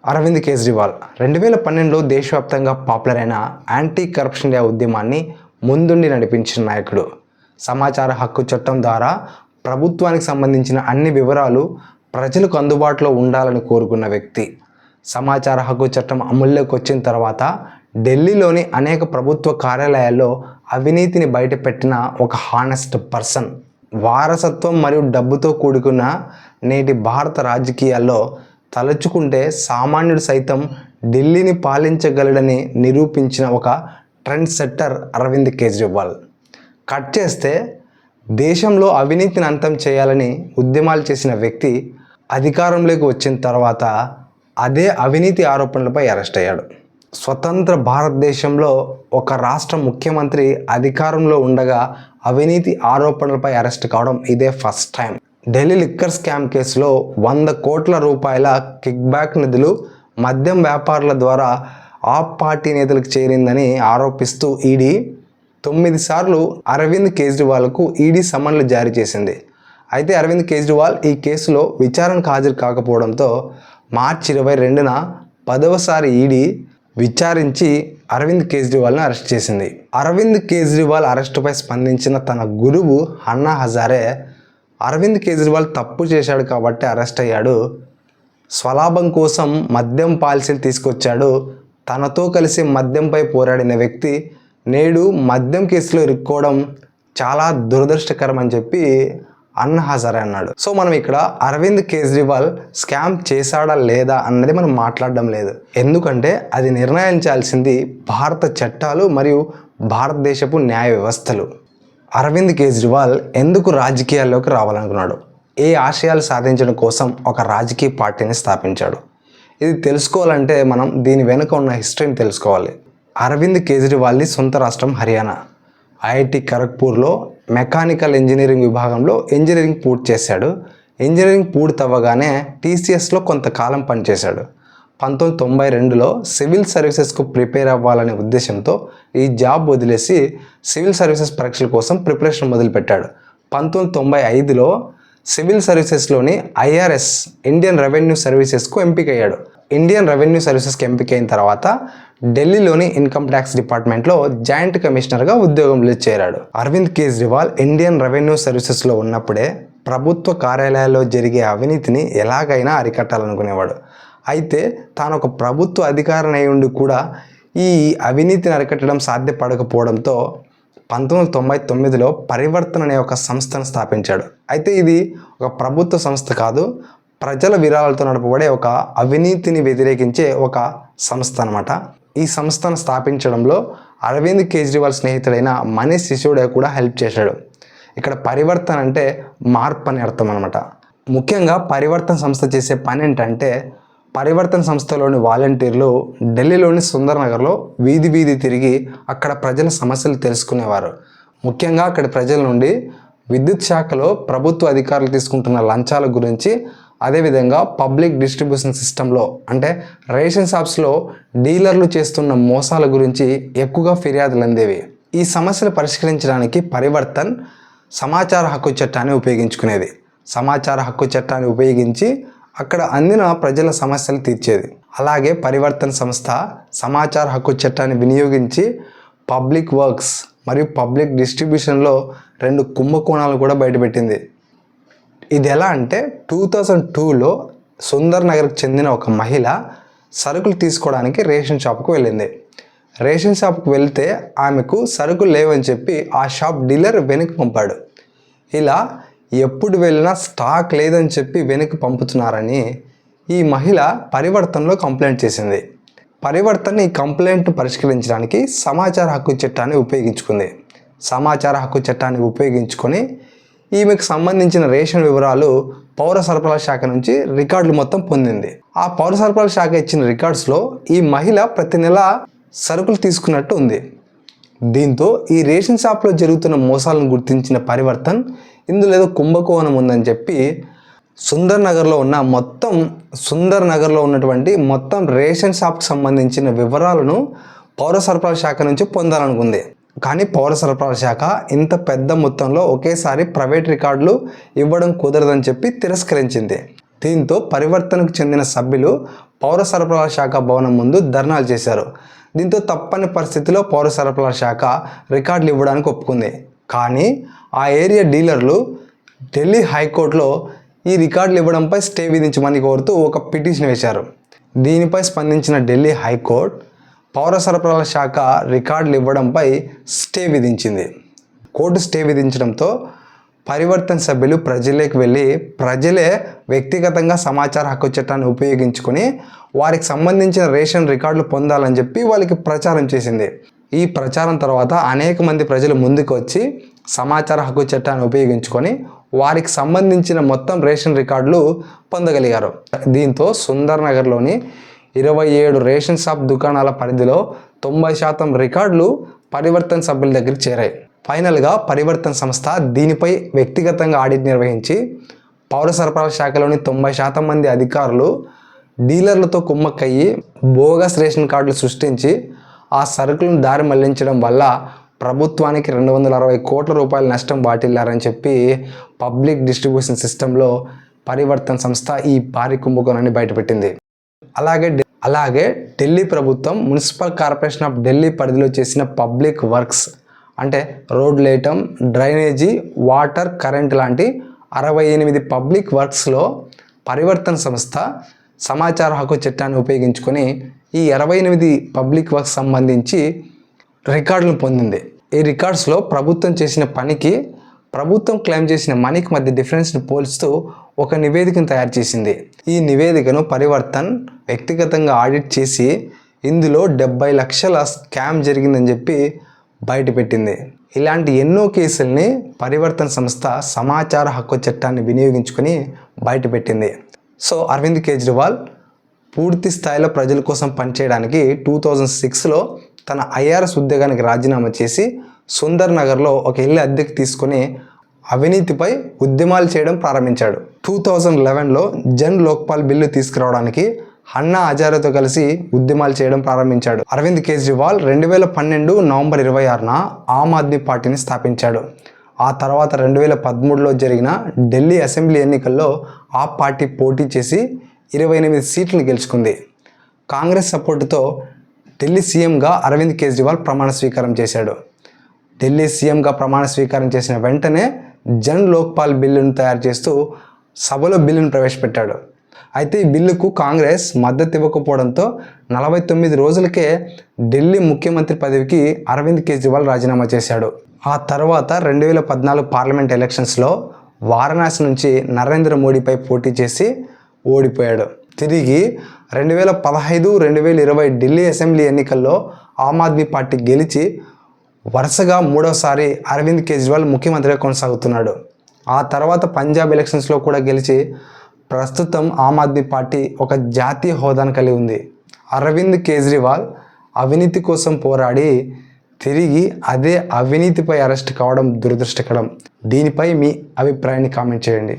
అరవింద్ కేజ్రీవాల్ 2012లో దేశవ్యాప్తంగా పాపులర్ అయిన anti corruption India ఉద్యమాన్ని ముందుండి నడిపించిన నాయకుడు. సమాచార హక్కు చట్టం ద్వారా ప్రభుత్వానికి సంబంధించిన అన్ని వివరాలు ప్రజలకు అందుబాటులో ఉండాలని కోరుకున్న వ్యక్తి. సమాచార హక్కు చట్టం అమల్లోకి వచ్చిన తర్వాత ఢిల్లీలోని అనేక ప్రభుత్వ కార్యాలయాల్లో అవినీతిని బయటపెట్టిన ఒక హానెస్ట్ పర్సన్. వారసత్వం మరియు డబ్బుతో కూడుకున్న నేటి భారత రాజకీయాల్లో తలుచుకుంటే సామాన్యుడు సైతం ఢిల్లీని పాలించగలడని నిరూపించిన ఒక trend setter Arvind Kejriwal. Cut చేస్తే దేశంలో అవినీతిని అంతం చేయాలని ఉద్యమాలు చేసిన వ్యక్తి అధికారంలోకి వచ్చిన తర్వాత అదే అవినీతి ఆరోపణలపై అరెస్ట్ అయ్యాడు. స్వతంత్ర భారతదేశంలో ఒక రాష్ట్ర ముఖ్యమంత్రి అధికారంలో ఉండగా అవినీతి ఆరోపణలపై అరెస్ట్ కావడం ఇదే first time. Delhi liquor scam కేసులో 100 కోట్ల రూపాయల కిక్బ్యాక్ నిధులు మద్యం వ్యాపారుల ద్వారా ఆప్ పార్టీ నేతలకు చేరిందని ఆరోపిస్తూ ఈడీ 9 సార్లు అరవింద్ కేజ్రీవాల్కు ఈడీ సమన్లు జారీ చేసింది. అయితే అరవింద్ కేజ్రీవాల్ ఈ కేసులో విచారణకు హాజరు కాకపోవడంతో మార్చి 22న 10వసారి ఈడీ విచారించి అరవింద్ కేజ్రీవాల్ను అరెస్ట్ చేసింది. అరవింద్ కేజ్రీవాల్ అరెస్టుపై స్పందించిన తన గురువు అన్నా హజారే అరవింద్ కేజ్రీవాల్ తప్పు చేశాడు కాబట్టి అరెస్ట్ అయ్యాడు, స్వలాభం కోసం మద్యం పాలసీలు తీసుకొచ్చాడు, తనతో కలిసి మద్యంపై పోరాడిన వ్యక్తి నేడు మద్యం కేసులో ఇరుక్కోవడం చాలా దురదృష్టకరం అని చెప్పి అన్నా హజారే అన్నాడు. సో మనం ఇక్కడ అరవింద్ కేజ్రీవాల్ స్కామ్ చేశాడా లేదా అన్నది మనం మాట్లాడడం లేదు, ఎందుకంటే అది నిర్ణయించాల్సింది భారత చట్టాలు మరియు భారతదేశపు న్యాయ వ్యవస్థలు. అరవింద్ కేజ్రీవాల్ ఎందుకు రాజకీయాల్లోకి రావాలనుకున్నాడు, ఏ ఆశయాలు సాధించడం కోసం ఒక రాజకీయ పార్టీని స్థాపించాడు, ఇది తెలుసుకోవాలంటే మనం దీని వెనుక ఉన్న హిస్టరీని తెలుసుకోవాలి. అరవింద్ కేజ్రీవాల్ది సొంత రాష్ట్రం హర్యానా. ఐఐటి ఖరగ్పూర్లో మెకానికల్ ఇంజనీరింగ్ విభాగంలో ఇంజనీరింగ్ పూర్తి చేశాడు. ఇంజనీరింగ్ పూర్తవ్వగానే టీసీఎస్లో కొంతకాలం పనిచేశాడు. 1992లో సివిల్ సర్వీసెస్కు ప్రిపేర్ అవ్వాలనే ఉద్దేశంతో ఈ జాబ్ వదిలేసి సివిల్ సర్వీసెస్ పరీక్షల కోసం ప్రిపరేషన్ మొదలుపెట్టాడు. 1995లో సివిల్ సర్వీసెస్లోని ఐఆర్ఎస్ ఇండియన్ రెవెన్యూ సర్వీసెస్కు ఎంపికయ్యాడు. ఇండియన్ రెవెన్యూ సర్వీసెస్కి ఎంపికైన తర్వాత ఢిల్లీలోని ఇన్కమ్ ట్యాక్స్ డిపార్ట్మెంట్లో జాయింట్ కమిషనర్గా ఉద్యోగంలో చేరాడు. అరవింద్ కేజ్రీవాల్ ఇండియన్ రెవెన్యూ సర్వీసెస్లో ఉన్నప్పుడే ప్రభుత్వ కార్యాలయాల్లో జరిగే అవినీతిని ఎలాగైనా అరికట్టాలనుకునేవాడు. అయితే తాను ఒక ప్రభుత్వ అధికారిని అయి ఉండి కూడా ఈ అవినీతిని అరికట్టడం సాధ్యపడకపోవడంతో 1999లో పరివర్తన్ అనే ఒక సంస్థను స్థాపించాడు. అయితే ఇది ఒక ప్రభుత్వ సంస్థ కాదు, ప్రజల విరాళాలతో నడపబడే ఒక అవినీతిని వ్యతిరేకించే ఒక సంస్థ అన్నమాట. ఈ సంస్థను స్థాపించడంలో అరవింద్ కేజ్రీవాల్ స్నేహితుడైన మనీష్ సిసోడియా కూడా హెల్ప్ చేశాడు. ఇక్కడ పరివర్తన్ అంటే మార్పు అని అర్థం అనమాట. ముఖ్యంగా పరివర్తన్ సంస్థ చేసే పని ఏంటంటే పరివర్తన్ సంస్థలోని వాలంటీర్లు ఢిల్లీలోని సుందర్ నగర్లో వీధి వీధి తిరిగి అక్కడ ప్రజల సమస్యలు తెలుసుకునేవారు. ముఖ్యంగా అక్కడ ప్రజల నుండి విద్యుత్ శాఖలో ప్రభుత్వ అధికారులు తీసుకుంటున్న లంచాల గురించి, అదేవిధంగా పబ్లిక్ డిస్ట్రిబ్యూషన్ సిస్టంలో అంటే రేషన్ షాప్స్లో డీలర్లు చేస్తున్న మోసాల గురించి ఎక్కువగా ఫిర్యాదులు అందేవి. ఈ సమస్యలు పరిష్కరించడానికి పరివర్తన్ సమాచార హక్కు చట్టాన్ని ఉపయోగించుకునేది. సమాచార హక్కు చట్టాన్ని ఉపయోగించి అక్కడ అందిన ప్రజల సమస్యలు తీర్చేది. అలాగే పరివర్తన్ సంస్థ సమాచార హక్కు చట్టాన్ని వినియోగించి పబ్లిక్ వర్క్స్ మరియు పబ్లిక్ డిస్ట్రిబ్యూషన్లో 2 కుంభకోణాలు కూడా బయటపెట్టింది. ఇది ఎలా అంటే 2002లో సుందర్ నగర్కి చెందిన ఒక మహిళ సరుకులు తీసుకోవడానికి రేషన్ షాప్కు వెళ్ళింది. రేషన్ షాప్కి వెళ్తే ఆమెకు సరుకులు లేవని చెప్పి ఆ షాప్ డీలర్ వెనక్కి పంపాడు. ఇలా ఎప్పుడు వెళ్ళినా స్టాక్ లేదని చెప్పి వెనక్కి పంపుతున్నారని ఈ మహిళ పరివర్తన్లో కంప్లైంట్ చేసింది. పరివర్తన్ ఈ కంప్లైంట్ పరిష్కరించడానికి సమాచార హక్కు చట్టాన్ని ఉపయోగించుకుంది. సమాచార హక్కు చట్టాన్ని ఉపయోగించుకొని ఈమెకు సంబంధించిన రేషన్ వివరాలు పౌర సరఫరాల శాఖ నుంచి రికార్డులు మొత్తం పొందింది. ఆ పౌర సరఫరాల శాఖ ఇచ్చిన రికార్డ్స్లో ఈ మహిళ ప్రతి నెల సరుకులు తీసుకున్నట్టు ఉంది. దీంతో ఈ రేషన్ షాప్లో జరుగుతున్న మోసాలను గుర్తించిన పరివర్తన్ ఇందులో ఏదో కుంభకోణం ఉందని చెప్పి సుందర్ నగర్లో ఉన్నటువంటి మొత్తం రేషన్ షాప్కి సంబంధించిన వివరాలను పౌర సరఫరాల శాఖ నుంచి పొందాలనుకుంది. కానీ పౌర సరఫరాల శాఖ ఇంత పెద్ద మొత్తంలో ఒకేసారి ప్రైవేట్ రికార్డులు ఇవ్వడం కుదరదని చెప్పి తిరస్కరించింది. దీంతో పరివర్తనకు చెందిన సభ్యులు పౌర సరఫరాల శాఖ భవనం ముందు ధర్నాలు చేశారు. దీంతో తప్పని పరిస్థితిలో పౌర సరఫరాల శాఖ రికార్డులు ఇవ్వడానికి ఒప్పుకుంది. కానీ ఆ ఏరియా డీలర్లు ఢిల్లీ హైకోర్టులో ఈ రికార్డులు ఇవ్వడంపై స్టే విధించమని కోరుతూ ఒక పిటిషన్ వేశారు. దీనిపై స్పందించిన ఢిల్లీ హైకోర్టు పౌర సరఫరాల శాఖ రికార్డులు ఇవ్వడంపై స్టే విధించింది. కోర్టు స్టే విధించడంతో పరివర్తన్ సభ్యులు ప్రజలకు వెళ్ళి ప్రజలే వ్యక్తిగతంగా సమాచార హక్కు చట్టాన్ని ఉపయోగించుకొని వారికి సంబంధించిన రేషన్ రికార్డులు పొందాలని చెప్పి వాళ్ళకి ప్రచారం చేసింది. ఈ ప్రచారం తర్వాత అనేక మంది ప్రజలు ముందుకు వచ్చి సమాచార హక్కు చట్టాన్ని ఉపయోగించుకొని వారికి సంబంధించిన మొత్తం రేషన్ రికార్డులు పొందగలిగారు. దీంతో సుందర్ నగర్లోని 27 రేషన్ షాప్ దుకాణాల పరిధిలో 90% రికార్డులు పరివర్తన్ సభ్యుల దగ్గరికి చేరాయి. ఫైనల్గా పరివర్తన్ సంస్థ దీనిపై వ్యక్తిగతంగా ఆడిట్ నిర్వహించి పౌర సరఫరాల శాఖలోని 90% మంది అధికారులు డీలర్లతో కుమ్మక్కయ్యి బోగస్ రేషన్ కార్డులు సృష్టించి ఆ సరుకులను దారి మళ్లించడం వల్ల ప్రభుత్వానికి 260 కోట్ల రూపాయల నష్టం వాటిల్లారని చెప్పి పబ్లిక్ డిస్ట్రిబ్యూషన్ సిస్టంలో పరివర్తన్ సంస్థ ఈ భారీ కుంభకోణాన్ని బయటపెట్టింది. అలాగే ఢిల్లీ ప్రభుత్వం మున్సిపల్ కార్పొరేషన్ ఆఫ్ ఢిల్లీ పరిధిలో చేసిన పబ్లిక్ వర్క్స్ అంటే రోడ్లు వేయటం, డ్రైనేజీ, వాటర్, కరెంట్ లాంటి 68 పబ్లిక్ వర్క్స్లో పరివర్తన్ సంస్థ సమాచార హక్కు చట్టాన్ని ఉపయోగించుకొని ఈ 28 పబ్లిక్ వర్క్స్ సంబంధించి రికార్డులను పొందింది. ఈ రికార్డ్స్లో ప్రభుత్వం చేసిన పనికి ప్రభుత్వం క్లెయిమ్ చేసిన మనీకి మధ్య డిఫరెన్స్ని పోల్చుతూ ఒక నివేదికను తయారు చేసింది. ఈ నివేదికను పరివర్తన్ వ్యక్తిగతంగా ఆడిట్ చేసి ఇందులో 70 లక్షల స్కామ్ జరిగిందని చెప్పి బయటపెట్టింది. ఇలాంటి ఎన్నో కేసుల్ని పరివర్తన్ సంస్థ సమాచార హక్కు చట్టాన్ని వినియోగించుకొని బయటపెట్టింది. సో అరవింద్ కేజ్రీవాల్ పూర్తి స్థాయిలో ప్రజల కోసం పనిచేయడానికి 2006లో తన ఐఆర్ఎస్ ఉద్యోగానికి రాజీనామా చేసి సుందర్ నగర్లో ఒక ఇల్లు అద్దెకు తీసుకొని అవినీతిపై ఉద్యమాలు చేయడం ప్రారంభించాడు. 2011లో జన్ లోక్పాల్ బిల్లు తీసుకురావడానికి అన్నా హజారేతో కలిసి ఉద్యమాలు చేయడం ప్రారంభించాడు. అరవింద్ కేజ్రీవాల్ 2012 నవంబర్ 26న ఆమ్ ఆద్మీ పార్టీని స్థాపించాడు. ఆ తర్వాత 2013లో జరిగిన ఢిల్లీ అసెంబ్లీ ఎన్నికల్లో ఆ పార్టీ పోటీ చేసి 28 సీట్లను గెలుచుకుంది. కాంగ్రెస్ సపోర్టుతో ఢిల్లీ సీఎంగా అరవింద్ కేజ్రీవాల్ ప్రమాణ స్వీకారం చేశాడు. ఢిల్లీ సీఎంగా ప్రమాణ స్వీకారం చేసిన వెంటనే జన్ లోక్పాల్ బిల్లును తయారు చేస్తూ సభలో బిల్లును ప్రవేశపెట్టాడు. అయితే ఈ బిల్లుకు కాంగ్రెస్ మద్దతు ఇవ్వకపోవడంతో 49 రోజులకే ఢిల్లీ ముఖ్యమంత్రి పదవికి అరవింద్ కేజ్రీవాల్ రాజీనామా చేశాడు. ఆ తర్వాత 2014 పార్లమెంట్ ఎలక్షన్స్లో వారణాసి నుంచి నరేంద్ర మోడీపై పోటీ చేసి ఓడిపోయాడు. తిరిగి 2015, 2020 ఢిల్లీ అసెంబ్లీ ఎన్నికల్లో ఆమ్ ఆద్మీ పార్టీ గెలిచి వరుసగా 3వసారి అరవింద్ కేజ్రీవాల్ ముఖ్యమంత్రిగా కొనసాగుతున్నాడు. ఆ తర్వాత పంజాబ్ ఎలక్షన్స్లో కూడా గెలిచి ప్రస్తుతం ఆమ్ ఆద్మీ పార్టీ ఒక జాతీయ హోదాను కలిగి ఉంది. అరవింద్ కేజ్రీవాల్ అవినీతి కోసం పోరాడి తిరిగి అదే అవినీతిపై అరెస్ట్ కావడం దురదృష్టకరం. దీనిపై మీ అభిప్రాయాన్ని కామెంట్ చేయండి.